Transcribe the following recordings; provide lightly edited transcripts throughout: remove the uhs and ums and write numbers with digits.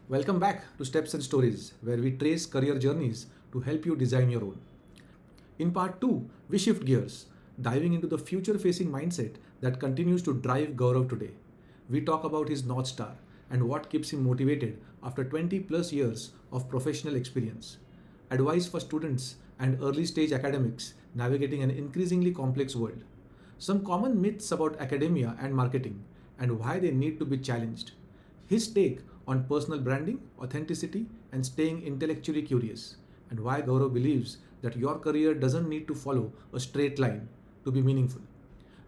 Welcome back to Steps and Stories, where we trace career journeys to help you design your own. In part 2, we shift gears, diving into the future facing mindset that continues to drive Gaurav today. We talk about his North Star and what keeps him motivated after 20 plus years of professional experience, advice for students and early stage academics navigating an increasingly complex world, some common myths about academia and marketing, and why they need to be challenged, his take on personal branding, authenticity, and staying intellectually curious, and why Gaurav believes that your career doesn't need to follow a straight line to be meaningful.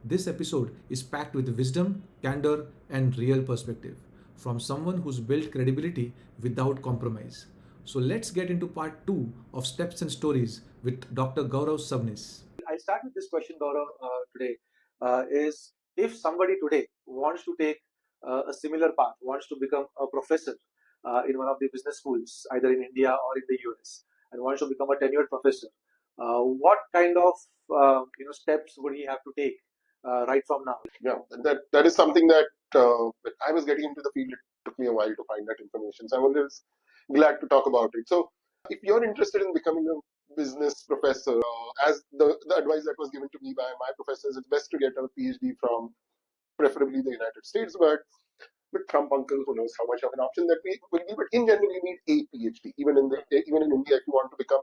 This episode is packed with wisdom, candor, and real perspective from someone who's built credibility without compromise. So let's get into part 2 of Steps and Stories with Dr. Gaurav Sabnis. I'll start with this question, Gaurav, today. Is if somebody today wants to take a similar path, wants to become a professor in one of the business schools, either in India or in the US, and wants to become a tenured professor, what kind of steps would he have to take right from now? Yeah, that is something that when I was getting into the field, it took me a while to find that information. So I'm always glad to talk about it. So if you're interested in becoming a business professor, as the advice that was given to me by my professors, it's best to get a PhD from preferably the United States, but with Trump uncle, who knows how much of an option that will be. But in general, you need a PhD. Even in India, if you want to become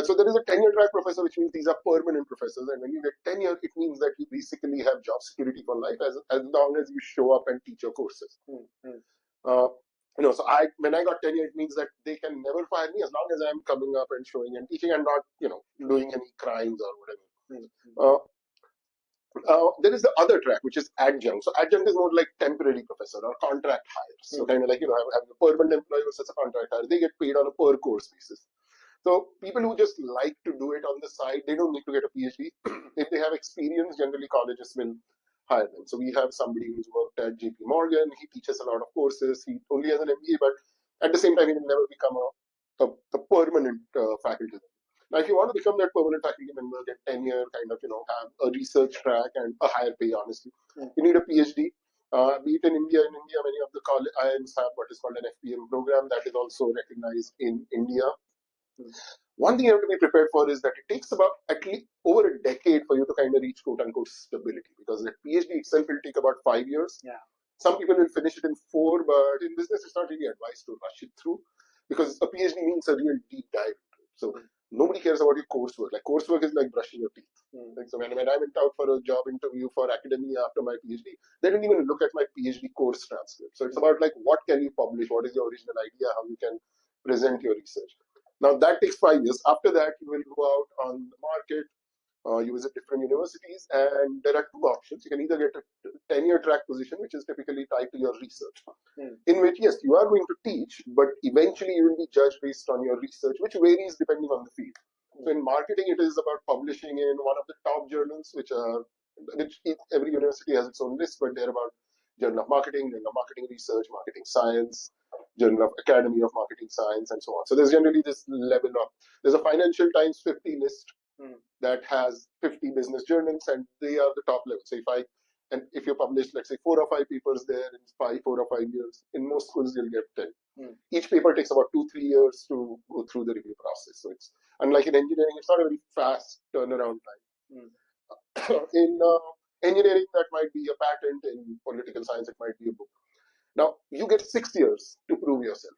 so there is a tenure track professor, which means these are permanent professors, and when you get tenure, it means that you basically have job security for life as long as you show up and teach your courses. Mm-hmm. Uh, so when I got tenure, it means that they can never fire me as long as I'm coming up and showing and teaching and not doing any crimes or whatever. Mm-hmm. There is the other track, which is adjunct. So adjunct is more like temporary professor or contract hire. So kind of like having a permanent employee versus a contract hire. They get paid on a per course basis. So people who just like to do it on the side, they don't need to get a PhD. If they have experience, generally colleges will hire them. So we have somebody who's worked at JP Morgan. He teaches a lot of courses. He only has an MBA, but at the same time, he will never become a permanent faculty. Now, if you want to become that permanent faculty member, get tenure, have a research track and a higher pay, honestly, you need a PhD. Be it in India. In India, many of the IIMs have what is called an FPM program that is also recognized in India. One thing you have to be prepared for is that it takes about at least over a decade for you to kind of reach quote unquote stability, because the PhD itself will take about 5 years. Yeah. Some people will finish it in 4, but in business, it's not really advised to rush it through, because a PhD means a real deep dive. So nobody cares about your coursework. Like coursework is like brushing your teeth. Like, so when I went out for a job interview for academia after my PhD, they didn't even look at my PhD course transcript. So it's about like what can you publish, what is your original idea, how you can present your research. Now that takes 5 years. After that, you will go out on the market, you visit different universities, and there are two options. You can either get a tenure track position, which is typically tied to your research, in which, yes, you are going to teach, but eventually you will be judged based on your research, which varies depending on the field. So in marketing, it is about publishing in one of the top journals, which every university has its own list, but they're about Journal of Marketing, Journal of Marketing Research, Marketing Science, Journal of Academy of Marketing Science, and so on. So there's generally this level of, there's a Financial Times 50 list that has 50 business journals, and they are the top level. So if you publish, let's say, 4 or 5 papers there in 4 or 5 years, in most schools you'll get 10. Each paper takes about 2-3 years to go through the review process. So it's unlike in engineering, it's not a very fast turnaround time. In engineering, that might be a patent. In political science, it might be a book. Now, you get 6 years to prove yourself.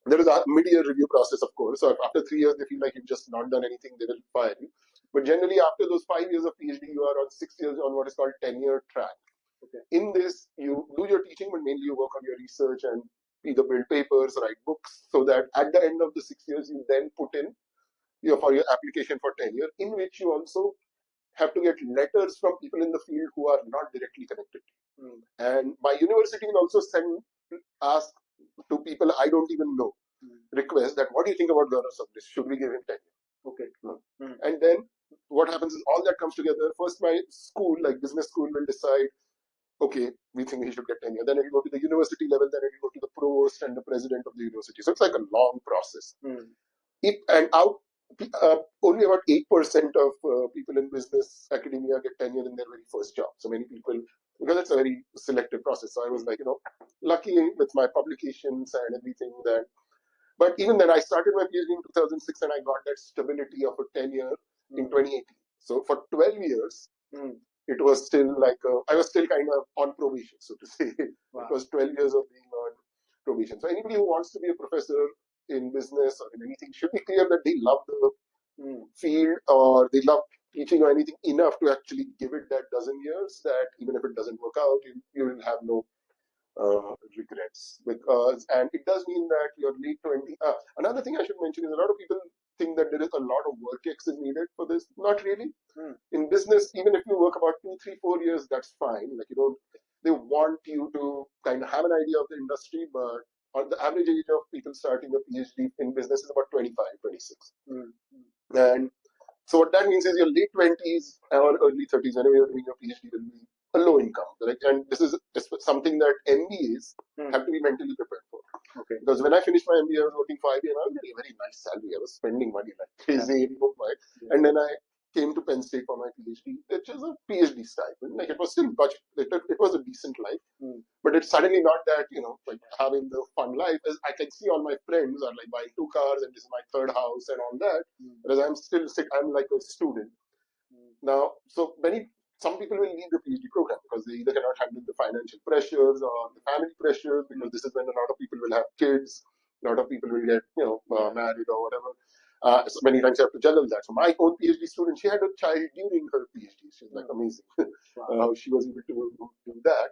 There is a mid-year review process, of course. So if after 3 years they feel like you've just not done anything, they will fire you. But generally, after those 5 years of PhD, you are on 6 years on what is called tenure track. Okay. In this, you do your teaching, but mainly you work on your research and either build papers, write books, so that at the end of the 6 years, you then put in for your application for tenure, in which you also have to get letters from people in the field who are not directly connected. And my university will also ask to people I don't even know, request that, what do you think about Gaurav Sabnis? Should we give him tenure? Okay. And then what happens is all that comes together. First, my school, like business school, will decide, okay, we think he should get tenure. Then it will go to the university level, then it will go to the provost and the president of the university. So it's like a long process. Only about 8% of people in business academia get tenure in their very first job. So many people because it's a very selective process. So I was like, lucky with my publications and everything that. But even then, I started my PhD in 2006, and I got that stability of a 10-year in 2018. So for 12 years, it was still like I was still kind of on probation, so to say. Wow. It was 12 years of being on probation. So anybody who wants to be a professor in business or in anything should be clear that they love the field, or they love teaching or anything enough to actually give it that dozen years, that even if it doesn't work out, you will have no regrets. Because, and it does mean that your late 20. Another thing I should mention is a lot of people think that there is a lot of work X is needed for this. Not really. In business, even if you work about 2, 3, 4 years, that's fine. Like, you don't, they want you to kind of have an idea of the industry, but the average age of people starting a PhD in business is about 25, 26. And so what that means is your late 20s or early 30s, whenever you're doing your PhD, will be a low income, right? And this is something that MBAs have to be mentally prepared for. Okay. Because when I finished my MBA, I was working for IBM. I was getting a very nice salary. I was spending money like crazy. Yeah. And then I came to Penn State for my PhD, which is a PhD stipend. Like, it was still budget. It was a decent life. But it's suddenly not that, like having the fun life. As I can see all my friends are like buying 2 cars, and this is my 3rd house and all that. Whereas I'm still sick. I'm like a student. Now, so some people will leave the PhD program because they either cannot handle the financial pressures or the family pressures, because this is when a lot of people will have kids, a lot of people will get, married or whatever. So many times you have to juggle that. So my own PhD student, she had a child during her PhD. She's like amazing. How she was able to do that.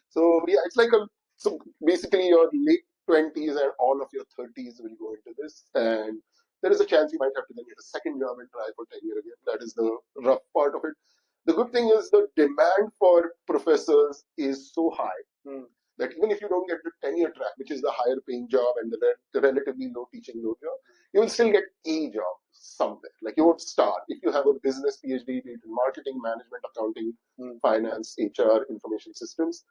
So yeah, it's like so basically your late 20s and all of your 30s will go into this, and there is a chance you might have to then get a second job and try for 10 years again. That is the rough part of it. The good thing is the demand for professors is so high that even if you don't get the 10-year track, which is the higher paying job and the relatively low teaching load job, you will still get a job somewhere. Like, you won't start. If you have a business PhD, be it in marketing, management, accounting, finance, HR, information systems,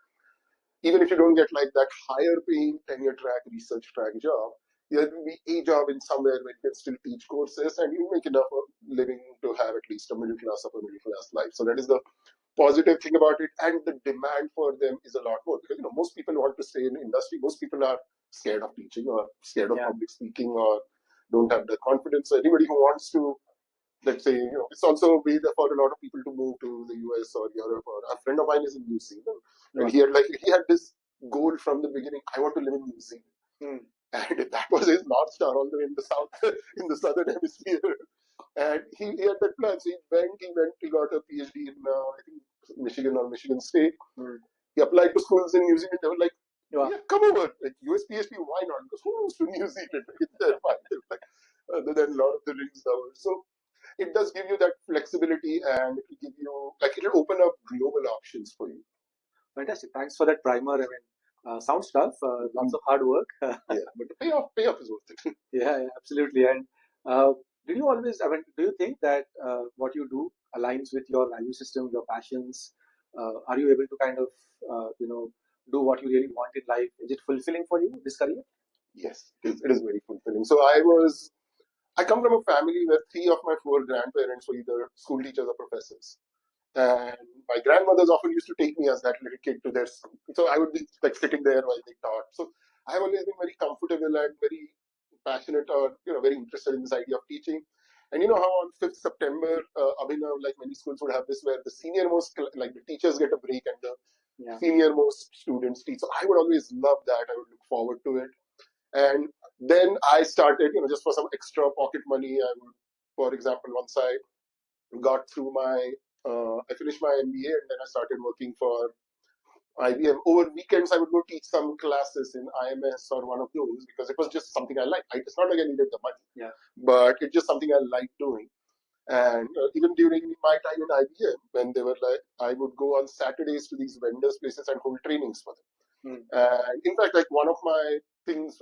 even if you don't get like that higher paying 10-year track, research track job, there will be a job in somewhere where you can still teach courses and you make enough of living to have at least a upper middle class life. So that is the positive thing about it. And the demand for them is a lot more, because most people want to stay in the industry. Most people are scared of teaching or scared of public speaking or don't have the confidence. So anybody who wants to, let's say, it's also a way for a lot of people to move to the US or Europe. Or a friend of mine is in New Zealand, and he had this goal from the beginning: I want to live in New Zealand, and that was his North Star, all the way in the south, in the southern hemisphere. And he had that plan. So he got a PhD in I think Michigan or Michigan State. He applied to schools in New Zealand. They were like, yeah, come over, like US PhD, why not? Because who moves to New Zealand? It's their mind. Like, other than a lot of the rings down. So it does give you that flexibility, and it will give you, like, it'll open up global options for you. Fantastic. Thanks for that primer. I mean, sounds tough. Lots of hard work. Yeah, but the payoff is worth it. Yeah, absolutely. And do you think that what you do aligns with your value system, your passions? Are you able to kind of, do what you really want in life? Is it fulfilling for you, this career? Yes, it is very fulfilling. So I come from a family where 3 of my 4 grandparents were either school teachers or professors. And my grandmothers often used to take me as that little kid to their school. So I would be like sitting there while they taught. So I have always been very comfortable and very passionate, or very interested in this idea of teaching. And you know how on 5th September, Abhinav, like many schools would have this, where the senior-most, like the teachers get a break and the senior-most students teach. So I would always love that. I would look forward to it. And then I started, just for some extra pocket money, I would, for example, once I got through I finished my MBA, and then I started working for IBM. Over weekends, I would go teach some classes in IMS or one of those, because it was just something I liked. It's not like I needed the money, but it's just something I liked doing. And even during my time in IBM, when they were like, I would go on Saturdays to these vendors' places and hold trainings for them. And in fact, like one of my things,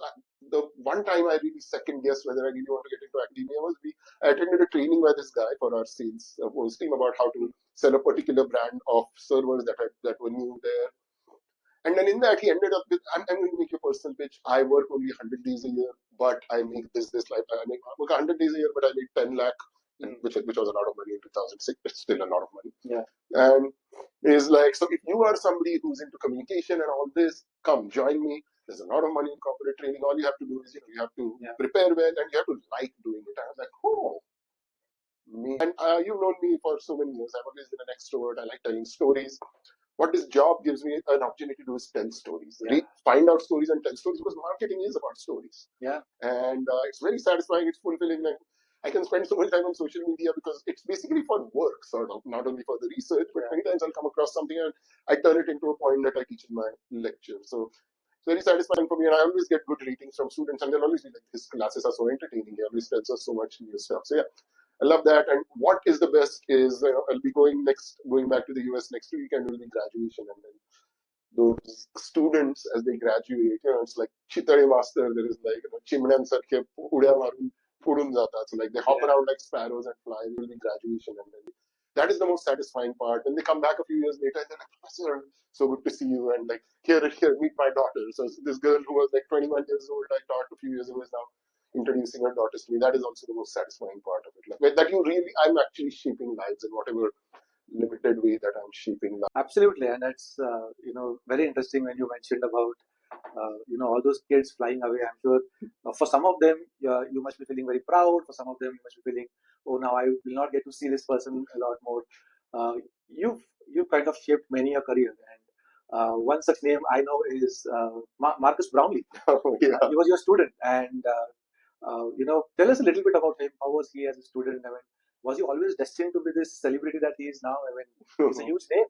the one time I really second guessed whether I really want to get into academia was I attended a training by this guy for our sales team about how to sell a particular brand of servers that were new there. And then in that, he ended up with, I'm going to make a personal pitch. I work only 100 days a year, but I make this life. I work 100 days a year, but I make 10 lakh which was a lot of money in 2006, but still a lot of money. Yeah. And is like, so if you are somebody who's into communication and all this, come join me. There's a lot of money in corporate training. All you have to do is, you have to prepare well and you have to like doing it. I was like, oh, me. And you've known me for so many years. I've always been an extrovert. I like telling stories. What this job gives me an opportunity to do is tell stories. Find out stories and tell stories, because marketing is about stories. Yeah. And it's very satisfying. It's fulfilling. Like, I can spend so much time on social media because it's basically for work, sort of, not only for the research, but many times I'll come across something and I turn it into a point that I teach in my lecture. So it's very satisfying for me, and I always get good ratings from students, and they'll always be like, his classes are so entertaining. He always tells us so much new stuff. So yeah, I love that. And what is the best is, I'll be going back to the US next week, and it will be graduation. And then those students, as they graduate, it's like Chitare Master, there is like, Chimnan Sarke, Udaya Marun, Pudun Jata. So like they hop around like sparrows and fly. It will be graduation. And then that is the most satisfying part. When they come back a few years later, and they're like, Professor, so good to see you. And like, here, meet my daughter. So this girl who was like 21 years old, I taught a few years ago, is now introducing her daughters to me. That is also the most satisfying part of it. Like, that I'm actually shaping lives in whatever limited way that I'm shaping lives. Absolutely, and that's very interesting when you mentioned about all those kids flying away. I'm sure for some of them you must be feeling very proud. For some of them you must be feeling, oh, now I will not get to see this person a lot more. You've kind of shaped many a career, and one such name I know is Marcus Brownlee. Oh, yeah. He was your student, and tell us a little bit about him. How was he as a student? I mean, was he always destined to be this celebrity that he is now? I mean, he's a huge name,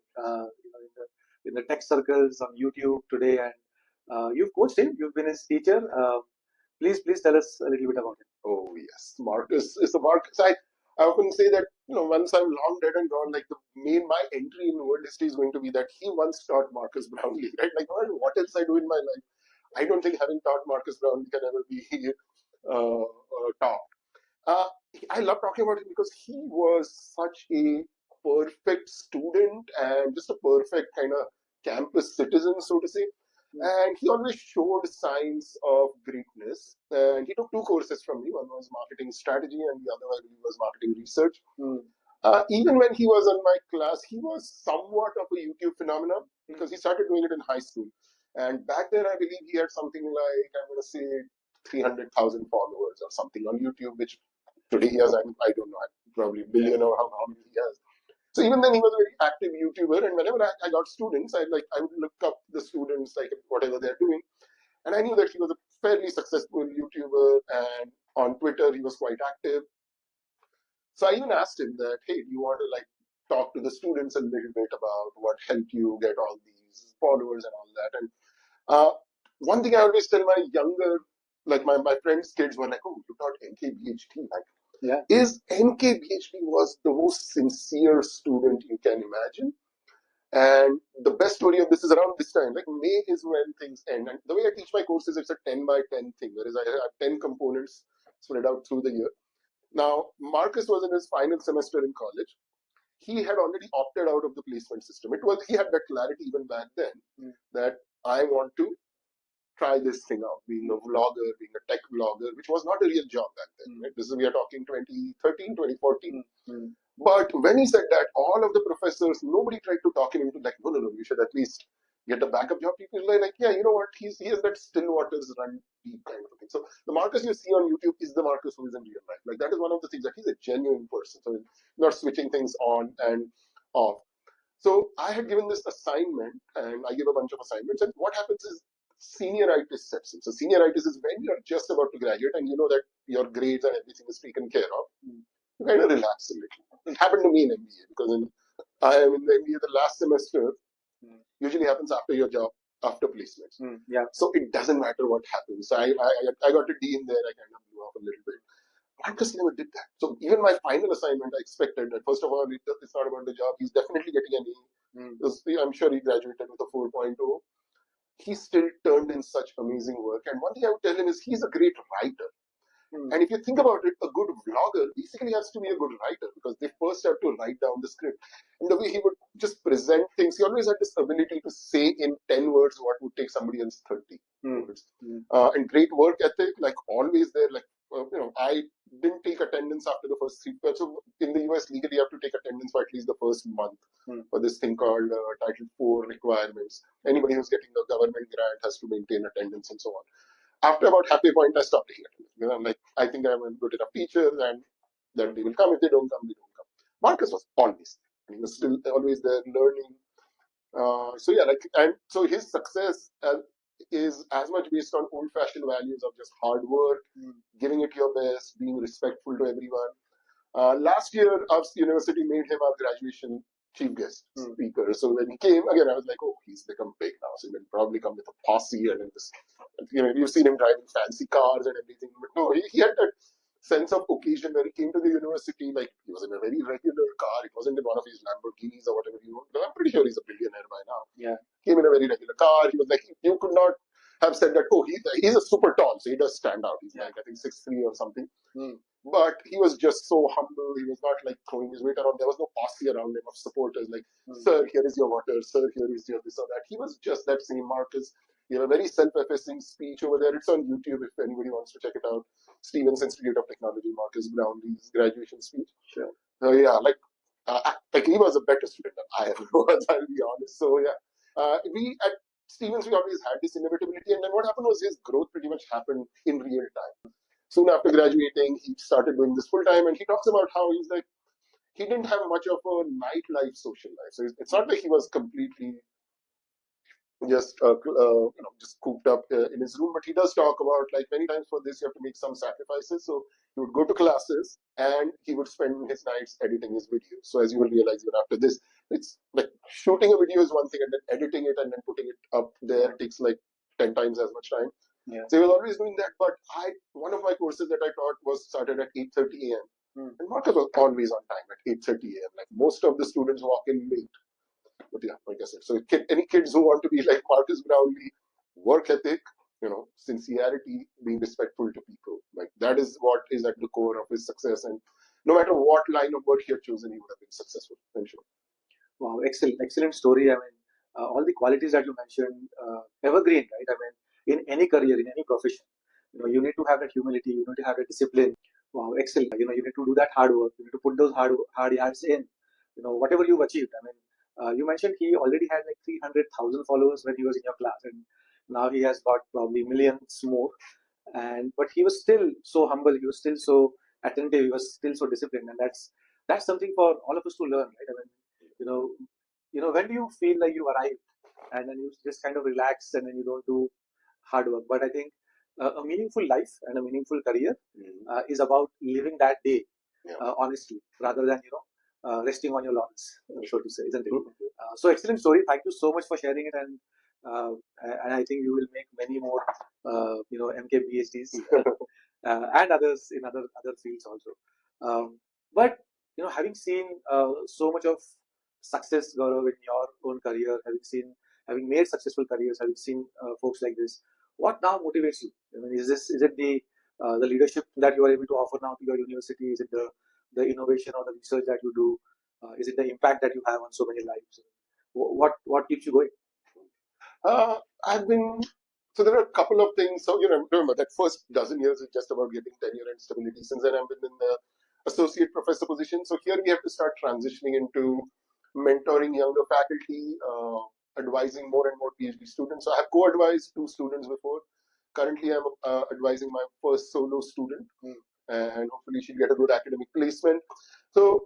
in the tech circles on YouTube today, and you've coached him. You've been his teacher. Please tell us a little bit about him. Oh yes, Marcus is the Marcus. I often say that once I'm long dead and gone, like my entry in world history is going to be that he once taught Marcus Brownlee, right? Like, what else I do in my life? I don't think having taught Marcus Brownlee can ever be taught. I love talking about him because he was such a perfect student and just a perfect kind of campus citizen, so to say. And he always showed signs of greatness. And he took two courses from me. One was marketing strategy, and the other one was marketing research. Even when he was in my class, he was somewhat of a YouTube phenomenon because he started doing it in high school. And back then, I believe he had something like, I'm going to say, 300,000 followers or something on YouTube, which today he has, I don't know, probably a billion or how many he has. So even then he was a very active YouTuber, and whenever I got students, I would look up the students, like whatever they're doing. And I knew that he was a fairly successful YouTuber, and on Twitter he was quite active. So I even asked him that, hey, do you want to talk to the students a little bit about what helped you get all these followers and all that? And one thing I always tell my younger, my friends' kids were like, oh, you taught NKBHD. Is NKBHD was the most sincere student you can imagine. And the best story of this is around this time. Like May is when things end. And the way I teach my courses, it's a 10 by 10 thing, whereas I have 10 components spread out through the year. Now, Marcus was in his final semester in college. He had already opted out of the placement system. He had that clarity even back then that I want to try this thing out, being a vlogger, being a tech vlogger, which was not a real job back then. Right? We are talking 2013, 2014. But when he said that, all of the professors, nobody tried to talk him into no, you should at least get a backup job. People were like, yeah, you know what, he has that still waters run deep kind of thing. So the Marcus you see on YouTube is the Marcus who is in real life. That is one of the things, that he's a genuine person. So not switching things on and off. So I had given this assignment, and I give a bunch of assignments, and what happens is senioritis sets in. So senioritis is when you're just about to graduate and you know that your grades and everything is taken care of. You kind of relax a little. It happened to me in MBA because I am in the MBA the last semester. Usually happens after your job, after placements. So it doesn't matter what happens. So I got a D in there. I kind of blew off a little bit. Marcus never did that. So even my final assignment, I expected that first of all, it's not about the job. He's definitely getting an A. I'm sure he graduated with a 4.0. He still turned in such amazing work. And one thing I would tell him is he's a great writer. And if you think about it, a good vlogger basically has to be a good writer because they first have to write down the script. And the way he would just present things, he always had this ability to say in 10 words what would take somebody else 30 words. And great work ethic, always there. I didn't take attendance after the first three. So in the US, legally, you have to take attendance for at least the first month for this thing called Title IV requirements. Anybody who's getting a government grant has to maintain attendance and so on. After about half a point, I stopped taking attendance. You know, I'm like, I think I'm a good enough teacher, and then they will come. If they don't come, they don't come. Marcus was always there. He was still always there learning. So yeah, like, and so his success is as much based on old-fashioned values of just hard work, giving it your best, being respectful to everyone. Last year, our university made him our graduation chief guest speaker. So when he came, again, I was like, oh, he's become big now. So he'll probably come with a posse and this, you've seen him driving fancy cars and everything. But no, he had that sense of occasion where he came to the university, like he was in a very regular car. It wasn't in one of his Lamborghinis or whatever you know. I'm pretty sure he's a billionaire by now. Yeah. Came in a very regular car. He was like, you could not have said that, oh, he's a super tall, so he does stand out. He's like, I think 6'3" or something. But he was just so humble. He was not like throwing his weight around. There was no posse around him of supporters like, sir, here is your water. Sir, here is your this or that. He was just that same Marcus. He had a very self-effacing speech over there. It's on YouTube if anybody wants to check it out. Stevens Institute of Technology, Marcus Brownlee's graduation speech. Sure. So yeah, like he was a better student than I ever was, I'll be honest. So yeah, we at Stevens, we always had this inevitability. And then what happened was his growth pretty much happened in real time. Soon after graduating, he started doing this full time, and he talks about how he's like, he didn't have much of a nightlife social life. So it's not like he was completely just just cooped up in his room, but he does talk about like many times for this you have to make some sacrifices. So he would go to classes and he would spend his nights editing his videos. So as you will realize even after this, it's like shooting a video is one thing, and then editing it and then putting it up there takes like 10 times as much time. Yeah. So he was always doing that. But one of my courses that I taught was started at 8:30 a.m. And Marcus was always on time at 8:30 a.m. Like most of the students walk in late. But yeah, like I said, so any kids who want to be like Marcus Brownlee, work ethic, sincerity, being respectful to people, like that is what is at the core of his success. And no matter what line of work he had chosen, he would have been successful. I'm sure. Wow, excellent story. I mean, all the qualities that you mentioned, evergreen, right? I mean, in any career, in any profession, you need to have that humility, you need to have that discipline. Wow, excellent. You need to do that hard work. You need to put those hard yards in. Whatever you've achieved. I mean, you mentioned he already had like 300,000 followers when he was in your class, and now he has got probably millions more. But he was still so humble. He was still so attentive. He was still so disciplined, and that's something for all of us to learn, right? I mean, when do you feel like you arrived and then you just kind of relax and then you don't do hard work? But I think a meaningful life and a meaningful career is about living that day honestly, rather than resting on your laurels, so to say, isn't it? So excellent story. Thank you so much for sharing it, and I think you will make many more MK PhDs and others in other fields also. But having seen so much of success, Gaurav, in your own career, having made successful careers, having seen folks like this, what now motivates you? I mean, is it the leadership that you are able to offer now to your university? Is it the innovation or the research that you do? Is it the impact that you have on so many lives? What keeps you going? I've been So there are a couple of things. So remember that first dozen years is just about getting tenure and stability. Since then, I've been in the associate professor position. So here we have to start transitioning into mentoring younger faculty, advising more and more PhD students. So I have co-advised 2 students before. Currently, I'm advising my first solo student, and hopefully she'll get a good academic placement. So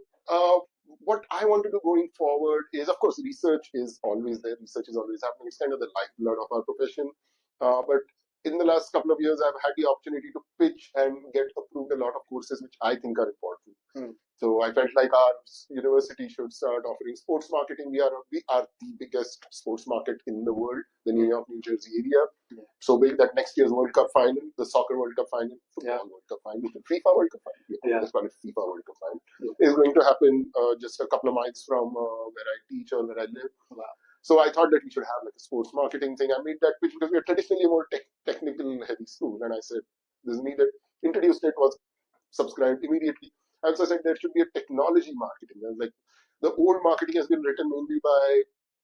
what I want to do going forward is, of course, research is always there. Research is always happening. It's kind of the lifeblood of our profession. But in the last couple of years, I've had the opportunity to pitch and get approved a lot of courses which I think are important. So I felt like our university should start offering sports marketing. We are the biggest sports market in the world, the New York, New Jersey area. So big that next year's World Cup final, the soccer World Cup final, football World Cup final, the FIFA World Cup final, let's call it FIFA World Cup final, is going to happen just a couple of miles from where I teach or where I live. Wow. So I thought that we should have like a sports marketing thing. I made that pitch because we are traditionally a more technical heavy school, and I said this is needed. Introduced it, was subscribed immediately. I also said there should be a technology marketing. I was like, the old marketing has been written mainly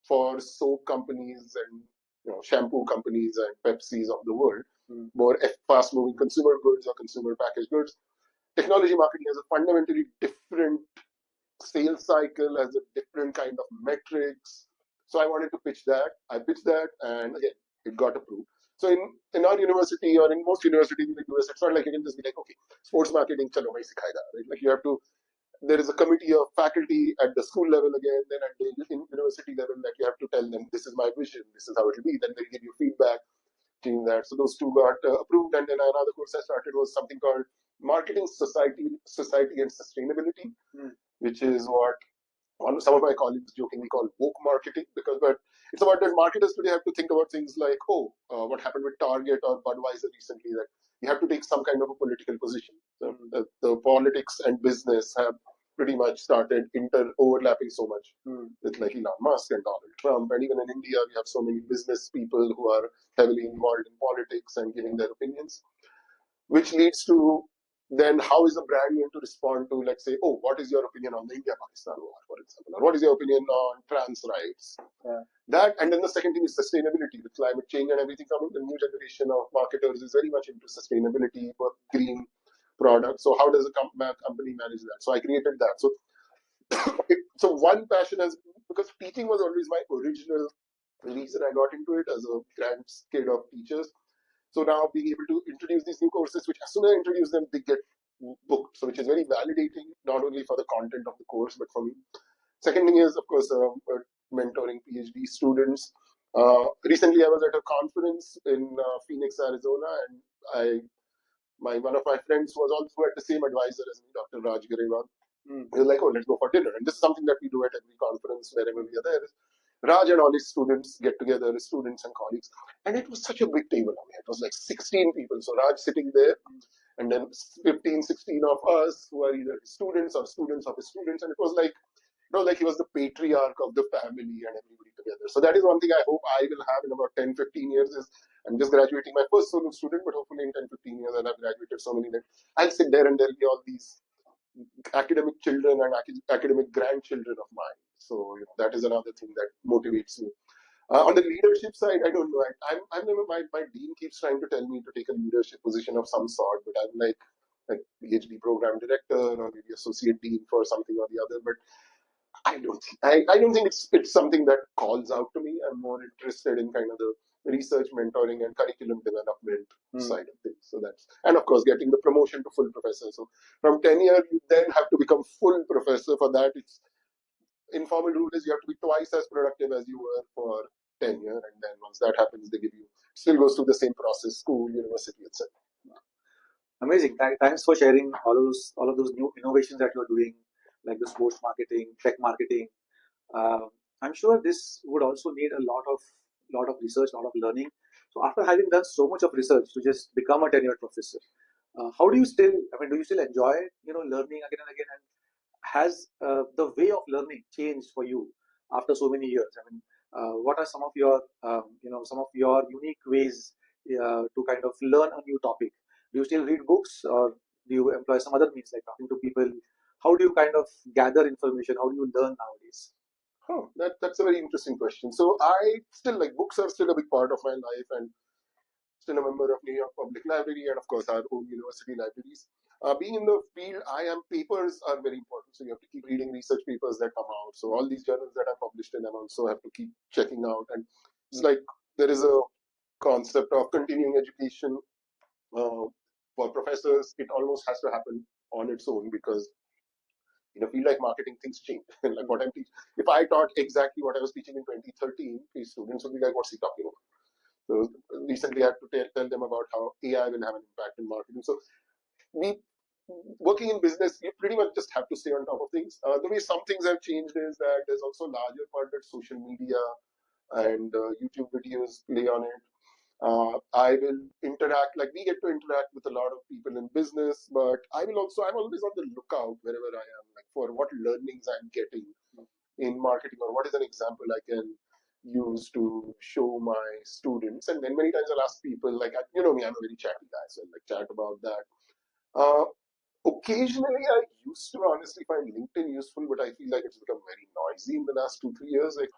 for soap companies and shampoo companies and Pepsis of the world, more fast-moving consumer goods or consumer packaged goods. technology marketing has a fundamentally different sales cycle, has a different kind of metrics. So I wanted to pitch that. I pitched that, and again, it got approved. So in our university or in most universities in the US, it's not like you can just be like, okay, sports marketing, chalo, bhai sikhayega, right? Like you have to. There is a committee of faculty at the school level again, then at the university level that you have to tell them this is my vision, this is how it will be. Then they give you feedback, change that. So those two got approved, and then another course I started was something called Marketing Society and Sustainability, which is what some of my colleagues jokingly call woke marketing, because but it's about that marketers today have to think about things like, what happened with Target or Budweiser recently, that you have to take some kind of a political position. So the politics and business have pretty much started overlapping so much with like Elon Musk and Donald Trump, and even in India we have so many business people who are heavily involved in politics and giving their opinions, which leads to then how is a brand going to respond to, let's say, what is your opinion on the India-Pakistan war, for example, or what is your opinion on trans rights? That, and then the second thing is sustainability. With climate change and everything coming, the new generation of marketers is very much into sustainability, green products. So how does a company manage that? So I created that. So one passion has, because teaching was always my original reason I got into it as a grand kid of teachers. So now being able to introduce these new courses, which as soon as I introduce them, they get booked. So which is very validating, not only for the content of the course, but for me. Second thing is, of course, mentoring PhD students. Recently, I was at a conference in Phoenix, Arizona, and one of my friends was also at the same advisor as me, Dr. Raj Garewal. He was like, let's go for dinner. And this is something that we do at every conference wherever we are there. Raj and all his students get together, his students and colleagues. And it was such a big table. I mean, it was like 16 people. So Raj sitting there, and then 15, 16 of us who are either students or students of his students. And it was like he was the patriarch of the family and everybody together. So that is one thing I hope I will have in about 10, 15 years is I'm just graduating my first solo student, but hopefully in 10, 15 years I'll have graduated so many that I'll sit there and there'll be all these academic children and academic grandchildren of mine. So that is another thing that motivates me. On the leadership side, I don't know. I'm never, my dean keeps trying to tell me to take a leadership position of some sort, but I'm like PhD program director or maybe associate dean for something or the other. But I don't think it's something that calls out to me. I'm more interested in kind of the research, mentoring, and curriculum development side of things. So that's, and of course getting the promotion to full professor. So from tenure, you then have to become full professor. For that, it's informal rule is you have to be twice as productive as you were for tenure, and then once that happens, they give you still goes through the same process, school, university, etc. Amazing. Thanks for sharing all of those new innovations that you're doing, like the sports marketing, tech marketing. I'm sure this would also need a lot of research, a lot of learning. So after having done so much of research to just become a tenured professor, how do you still? I mean, do you still enjoy learning again and again? And has the way of learning changed for you after so many years? I mean, what are some of your some of your unique ways to kind of learn a new topic? Do you still read books, or do you employ some other means like talking to people? How do you kind of gather information? How do you learn nowadays? That's a very interesting question. So I still like books are still a big part of my life, and still a member of New York Public Library and of course our own university libraries. Being in the field, papers are very important. So you have to keep reading research papers that come out. So all these journals that are published in them also have to keep checking out. And it's like there is a concept of continuing education for professors. It almost has to happen on its own, because in a field like marketing, things change. Like what I'm teaching, if I taught exactly what I was teaching in 2013, these students would be like, "What's he talking about?" So recently, I had to tell them about how AI will have an impact in marketing. So we working in business, you pretty much just have to stay on top of things. The way some things have changed is that there's also a larger part that social media and YouTube videos play on it. I will interact, like we get to interact with a lot of people in business, but I'm always on the lookout wherever I am, like for what learnings I'm getting in marketing, or what is an example I can use to show my students. And then many times I'll ask people, like, you know me, I'm a very chatty guy, so I'll like chat about that. Uh, Occasionally, I used to honestly find LinkedIn useful, but I feel like it's become very noisy in the last 2, 3 years. Like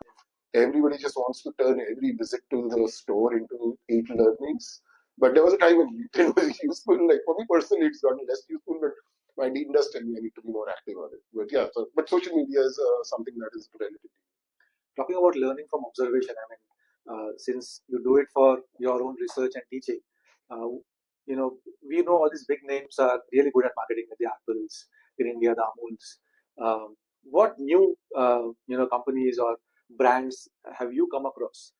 everybody just wants to turn every visit to the store into 8 learnings. But there was a time when LinkedIn was useful. Like for me personally, it's gotten less useful, but My dean does tell me I need to be more active on it. But yeah, but social media is something that is relatively. Talking about learning from observation, I mean, since you do it for your own research and teaching, uh, we know all these big names are really good at marketing, like the Apples in India, the Amuls. What new, companies or brands have you come across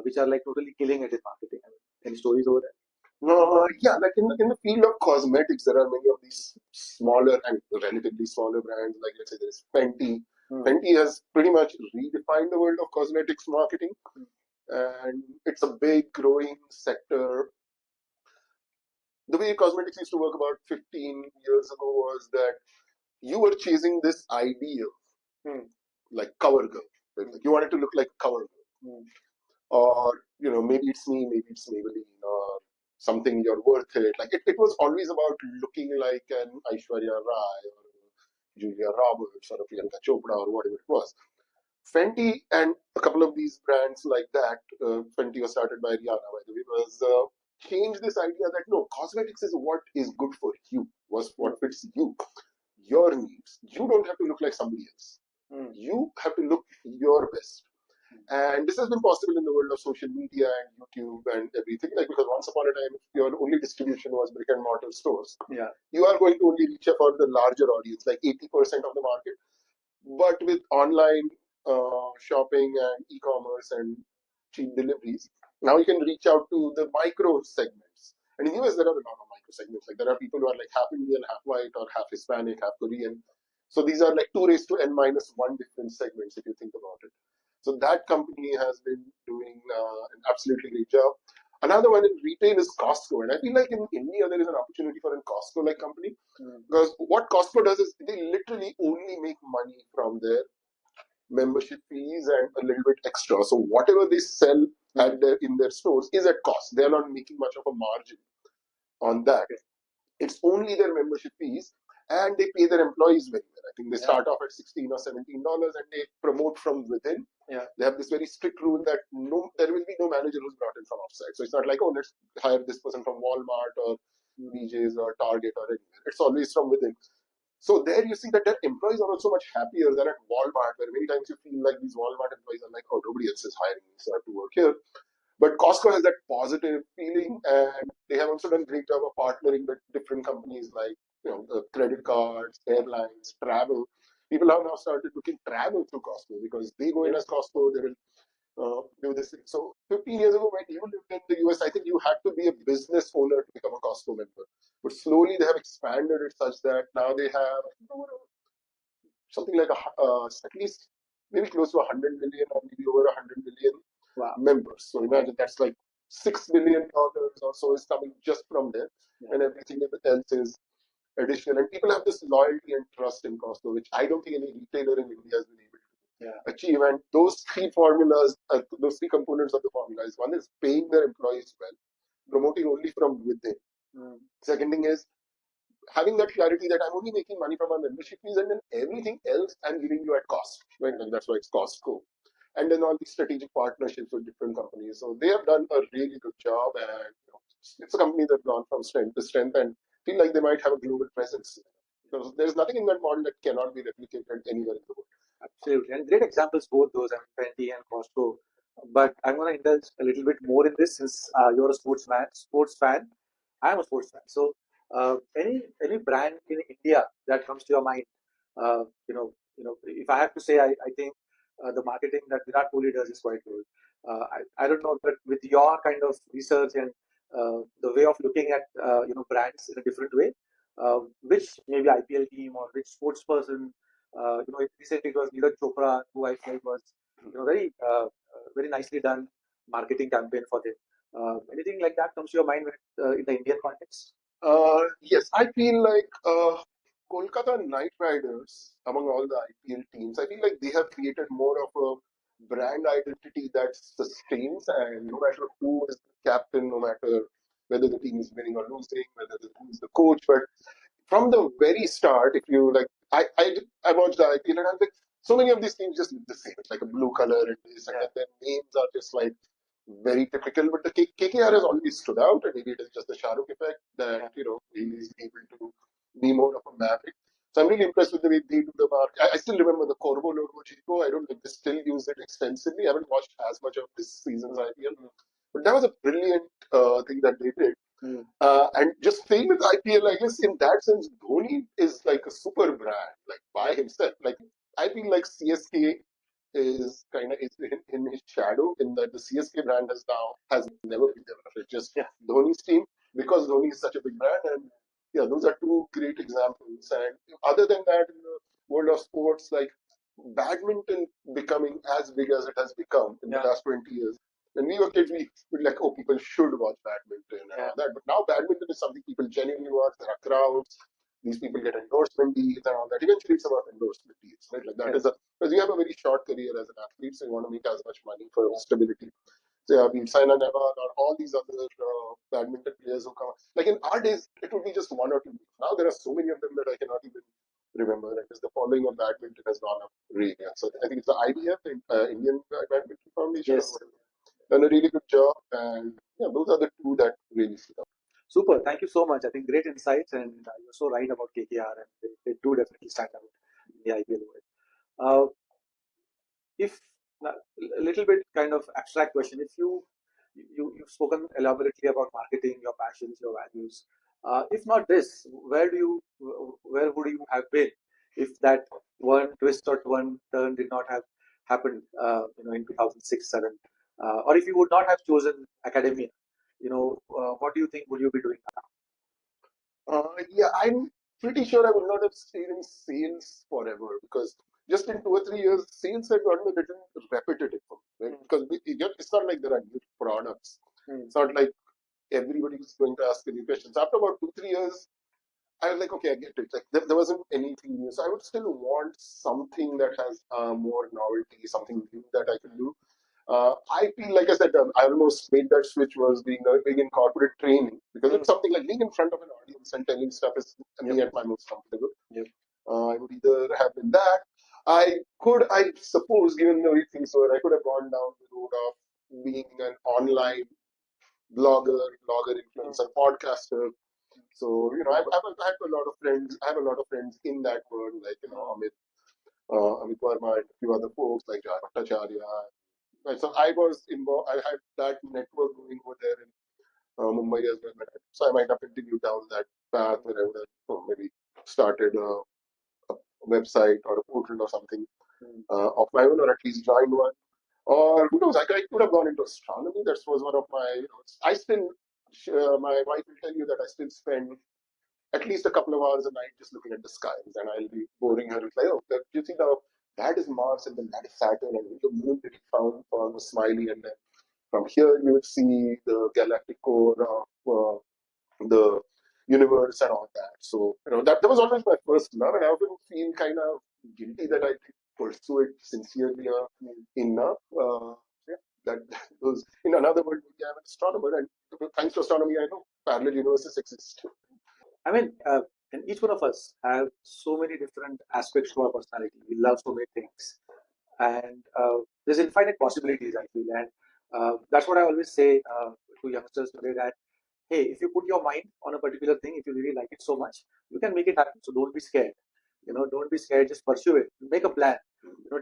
which are like totally killing it in marketing? I mean, any stories over there? No, yeah, like in the field of cosmetics, there are many of these smaller and relatively smaller brands. Like let's say there's Fenty. Fenty has pretty much redefined the world of cosmetics marketing, and it's a big growing sector. The way cosmetics used to work about 15 years ago was that you were chasing this ideal, like cover girl. Like you wanted to look like cover girl, or maybe it's me, maybe it's Maybelline, or something. You're worth it. Like it was always about looking like an Aishwarya Rai or Julia Roberts or a Priyanka Chopra or whatever it was. Fenty and a couple of these brands like that, Fenty was started by Rihanna, by the way, was changed this idea that no, cosmetics is what is good for you, was what fits you, your needs. You don't have to look like somebody else. You have to look your best. And this has been possible in the world of social media and YouTube and everything. Like because once upon a time, if your only distribution was brick and mortar stores, you are going to only reach for the larger audience, like 80% of the market. But with online shopping and e-commerce and cheap deliveries, now you can reach out to the micro segments. And in US, there are a lot of micro segments. Like there are people who are like half Indian, half white, or half Hispanic, half Korean. So these are like 2 raised to n minus 1 different segments if you think about it. So that company has been doing an absolutely great job. Another one in retail is Costco, and I feel like in India there is an opportunity for a Costco-like company because what Costco does is they literally only make money from their membership fees and a little bit extra. So whatever they sell in their stores is at cost. They are not making much of a margin on that. It's only their membership fees, and they pay their employees very well. I think they start off at $16 or $17, and they promote from within. They have this very strict rule that there will be no manager who's brought in from outside. So it's not like, oh, let's hire this person from Walmart or BJ's or Target or anywhere. It's always from within. So there you see that their employees are also much happier than at Walmart, where many times you feel like these Walmart employees are like, oh, nobody else is hiring me, so I have to work here. But Costco has that positive feeling, and they have also done a great job of partnering with different companies like credit cards, airlines, travel. People have now started booking travel through Costco because they go in as Costco. They will do this thing. So 15 years ago, when you lived in the US, I think you had to be a business owner to become a Costco member. But slowly they have expanded it such that now they have something like at least maybe close to 100 million or maybe over 100 million members. So imagine that's like $6 billion or so is coming just from there, and everything else is additional. And people have this loyalty and trust in Costco, which I don't think any retailer in India has been able to achieve. And those three formulas, those three components of the formula is one is paying their employees well, promoting only from within. Second thing is having that clarity that I'm only making money from my membership fees, and then everything else I'm giving you at cost. Right? And that's why it's Costco. And then all these strategic partnerships with different companies. So they have done a really good job, and it's a company that's gone from strength to strength, and feel like they might have a global presence. So there's nothing in that model that cannot be replicated anywhere in the world. Absolutely, and great examples both those, I mean, Fenty and Costco. But I'm going to indulge a little bit more in this since you're a sports fan. I'm a sports fan. So, any brand in India that comes to your mind? If I have to say, I think the marketing that Virat Kohli does is quite good. I don't know, but with your kind of research and the way of looking at brands in a different way, which maybe IPL team or which sports person, recently it was Neeraj Chopra, who I felt was very nicely done marketing campaign for them. Anything like that comes to your mind in the Indian context? Yes, I feel like Kolkata Knight Riders, among all the IPL teams, I feel like they have created more of a brand identity that sustains, and no matter who is the captain, no matter whether the team is winning or losing, who is the coach, but from the very start, if you like, I watched the IPL and I'm like, so many of these teams just look the same. It's like a blue color and this, and their names are just like very typical. But the KKR has always stood out, and maybe it is just the Shah Rukh effect that he is able to be more of a maverick. really impressed with the way they do the mark. I still remember the Corvo logo Chico. I don't think they still use it extensively. I haven't watched as much of this season's IPL, but that was a brilliant thing that they did. And just staying with IPL, I guess in that sense, Dhoni is like a super brand, like by himself. Like I feel like CSK is kind of in his shadow in that the CSK brand has never been developed. It's just Dhoni's team because Dhoni is such a big brand, and yeah, those are two great examples. And other than that, in the world of sports, like badminton becoming as big as it has become in the last 20 years. When we were kids, we were like, oh, people should watch badminton and all that. But now badminton is something people genuinely watch. There are crowds. These people get endorsement deals and all that. Eventually, it's about endorsement deals, right? Like that is because you have a very short career as an athlete, so you want to make as much money for stability. So yeah, we Saina Nehwal or all these other badminton players who come. Like in our days, it would be just one or two. Now there are so many of them that I cannot even remember. Because the following of badminton has gone up really. So I think it's the IBF, the Indian Badminton Foundation. Yes. Done a really good job, and yeah, those are the two that really stood out. Super. Thank you so much. I think great insights, and you're so right about KKR, and they do definitely stand out in the IPL world. If now, a little bit kind of abstract question, if you've spoken elaborately about marketing, your passions, your values. If not this, where would you have been if that one twist or one turn did not have happened, in 2006, 7, or if you would not have chosen academia, what do you think would you be doing Yeah, I'm pretty sure I would not have stayed in sales forever because just in 2 or 3 years, sales had gotten a little repetitive for me, right? Because it's not like there are new products. It's not like everybody is going to ask any questions. After about 2, 3 years, I was like, okay, I get it. Like there wasn't anything new, so I would still want something that has more novelty, something new that I can do. I feel like I said, I almost made that switch was being in corporate training because it's something like being in front of an audience and telling stuff is me at my most comfortable. I would either have been that. I suppose, given the way things were, I could have gone down the road of being an online blogger, influencer, podcaster. So I've had a lot of friends. I have a lot of friends in that world, like Amit Verma and a few other folks like Jai Bhattacharya. Right, so I was involved. I had that network going over there in Mumbai as well. So I might have continued down that path where I would have maybe started a website or a portal or something of my own, or at least joined one. Or who knows? I could have gone into astronomy. That was one of my. I still. My wife will tell you that I still spend at least a couple of hours a night just looking at the skies, and I'll be boring her with like, oh, you see now that is Mars, and then that is Saturn, and the moon that he found was Smiley, and then from here you would see the galactic core of the universe and all that. So that was always my first love, and I often feel kind of guilty that I didn't pursue it sincerely enough. Yeah, that was in another world. I'm an astronomer, and thanks to astronomy, I know parallel universes exist. I mean, and each one of us have so many different aspects to our personality. We love so many things, and there's infinite possibilities. I feel, and that's what I always say to youngsters today. That hey, if you put your mind on a particular thing, if you really like it so much, you can make it happen. So don't be scared. Don't be scared. Just pursue it. Make a plan.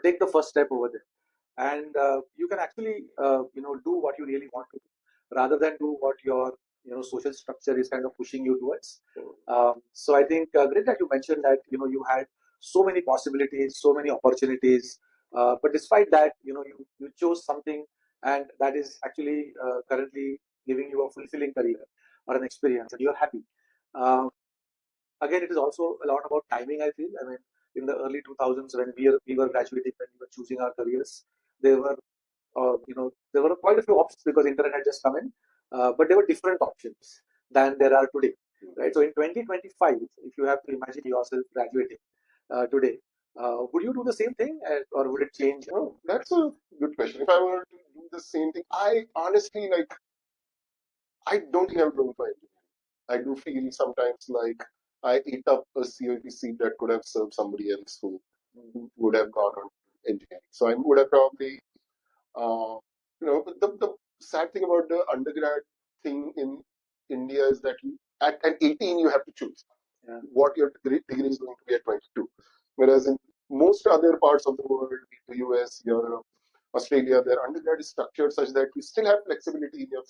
Take the first step over there, and you can actually do what you really want to do, rather than do what your social structure is kind of pushing you towards. So I think great that you mentioned that you had so many possibilities, so many opportunities, but despite that, you chose something, and that is actually currently giving you a fulfilling career or an experience, and you're happy. Um, Again, it is also a lot about timing. I feel. I mean, in the early 2000s when we were graduating, when we were choosing our careers, there were there were quite a few options because internet had just come in, but there were different options than there are today, right? So in 2025, if you have to imagine yourself graduating today, would you do the same thing, or would it change? Oh, that's a good question. If I were to do the same thing, I honestly I don't think I would go for engineering. I do feel sometimes like I ate up a COT seat that could have served somebody else who would have gone on engineering. So I would have probably, the sad thing about the undergrad thing in India is that at 18 you have to choose. what your degree is going to be at 22. Whereas in most other parts of the world, the US, Europe, Australia, their undergrad is structured such that you still have flexibility in your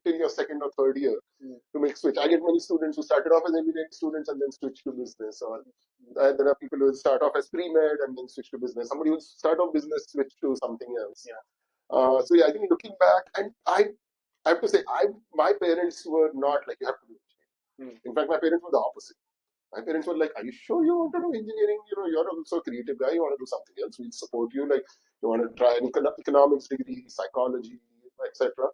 till your second or third year to make switch. I get many students who started off as engineering students and then switch to business, or there are people who start off as pre-med and then switch to business. Somebody who start off business switch to something else. So yeah, I think looking back, and I have to say, my parents were not like you have to do engineering. In fact, my parents were the opposite. My parents were like, "Are you sure you want to do engineering? You know, you're also a creative guy. You want to do something else? We'll support you. Like, you want to try an economics degree, psychology, etc."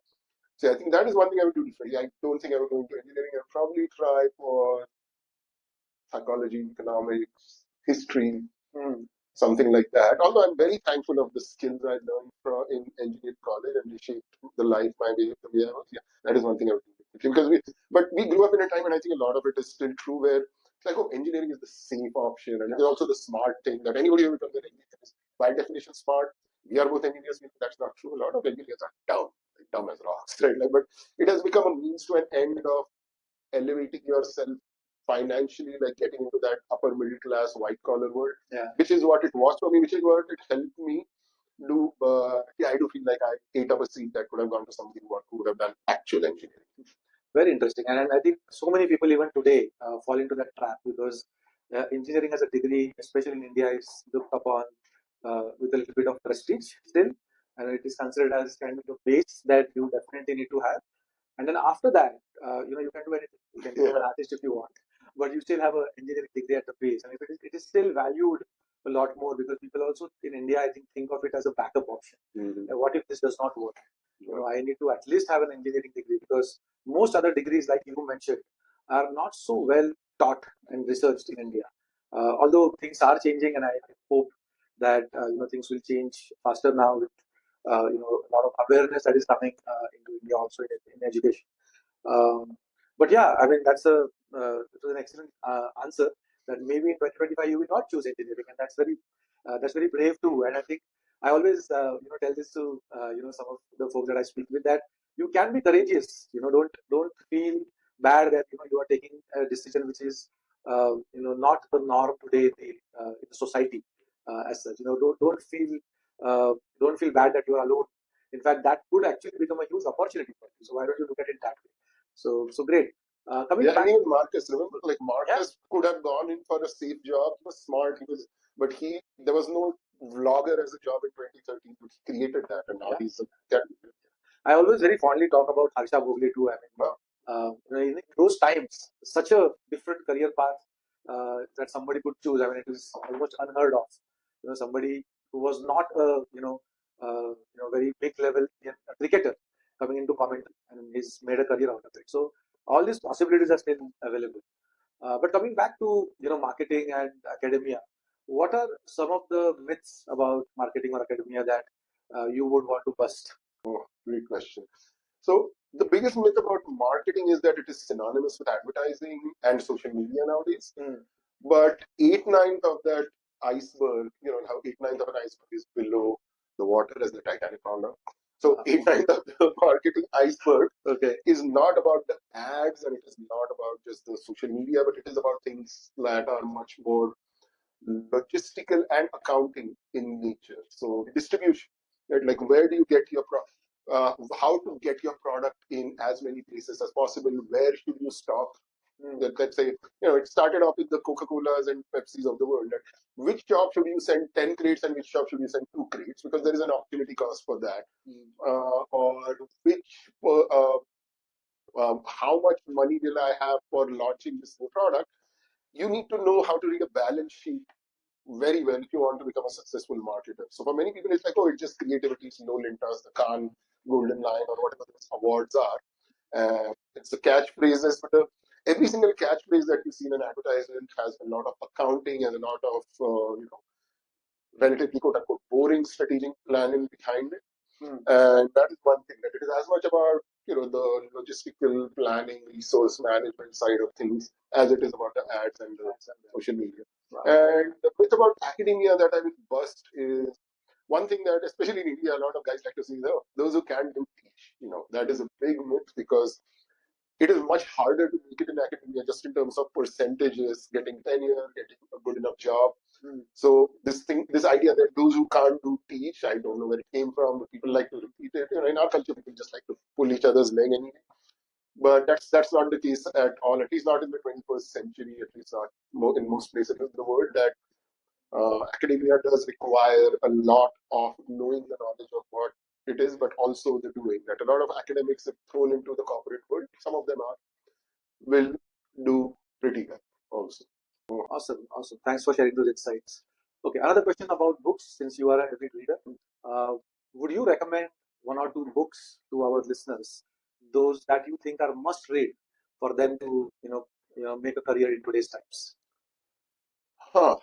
So I think that is one thing I would do differently. I don't think I would go into engineering. I'd probably try for psychology, economics, history, something like that. Although I'm very thankful of the skills I learned in engineering college, and they shaped the life my way the way I was. Yeah, that is one thing I would do. Because but we grew up in a time, and I think a lot of it is still true, where it's like, oh, engineering is the safe option, and it's also the smart thing that anybody who becomes an engineer is by definition smart. We are both engineers. That's not true. A lot of engineers are dumb, like dumb as rocks, right? Like, but it has become a means to an end of elevating yourself financially, like getting into that upper middle class white collar world, which is what it was for me, which is what it helped me do. Yeah, I do feel like I ate up a seat that could have gone to somebody who would have done actual engineering. Very interesting. And I think so many people even today fall into that trap because engineering as a degree, especially in India, is looked upon with a little bit of prestige still. And it is considered as kind of a base that you definitely need to have. And then after that, you can do anything. You can become an artist if you want, but you still have an engineering degree at the base. And it is still valued a lot more because people also in India, I think of it as a backup option. What if this does not work? I need to at least have an engineering degree because most other degrees, like you mentioned, are not so well taught and researched in India. Although things are changing, and I hope that things will change faster now with a lot of awareness that is coming into India also in education. But yeah, I mean it was an excellent answer that maybe in 2025 you will not choose engineering, and that's very brave too. And I think I always tell this to some of the folks that I speak with that you can be courageous. Don't feel bad that you are taking a decision which is not the norm today in the society as such. Don't feel bad that you are alone. In fact, that could actually become a huge opportunity for you. So why don't you look at it that way? So great. Coming Yeah, back, and even Marcus, remember, like Marcus could have gone in for a safe job. He was smart. But there was no vlogger as a job in 2013. But he created that, and now he's a. I always very fondly talk about Harsha Bhogle too. I mean, in those times, such a different career path that somebody could choose. I mean, it is almost unheard of. Somebody who was not a very big level cricketer coming into commentary, and he's made a career out of it. So all these possibilities are still available. But coming back to marketing and academia, what are some of the myths about marketing or academia that you would want to bust? Oh, great question. So the biggest myth about marketing is that it is synonymous with advertising and social media nowadays. But 8/9 of that iceberg, how 8/9 of an iceberg is below the water, as the Titanic found out. So 8/9 of the marketing iceberg is not about the ads, and it is not about just the social media, but it is about things that are much more logistical and accounting in nature. So distribution, right? Like where do you get your how to get your product in as many places as possible? Where should you stock? Let's say, it started off with the Coca-Colas and Pepsis of the world. Which shop should you send 10 crates and which shop should you send 2 crates? Because there is an opportunity cost for that. Or which, how much money will I have for launching this new product? You need to know how to read a balance sheet very well if you want to become a successful marketer. So for many people, it's like, oh, it's just creativity, it's no lintas, the Khan Golden Line, or whatever those awards are. It's the catchphrases, but every single catchphrase that you see in an advertisement has a lot of accounting and a lot of, relatively quote unquote boring strategic planning behind it. And that is one thing, that it is as much about the logistical planning, resource management side of things as it is about the ads and the social media. And the myth about academia that I will bust is one thing that, especially in India, a lot of guys like to say, those who can do teach. That is a big myth, because it is much harder to make it in academia just in terms of percentages, getting tenure, getting a good enough job. So this idea that those who can't do teach, I don't know where it came from, but people like to repeat it. In our culture, people just like to pull each other's leg anyway. But that's not the case at all. At least not in the 21st century. At least not in most places in the world. That academia does require a lot of knowing the knowledge of what it is, but also the doing. That a lot of academics have thrown into the corporate world. Some of them will do pretty well also. Awesome, awesome. Thanks for sharing those insights. Okay, another question about books. Since you are an avid reader, uh, would you recommend one or two books to our listeners, those that you think are must read for them to make a career in today's times? Huh.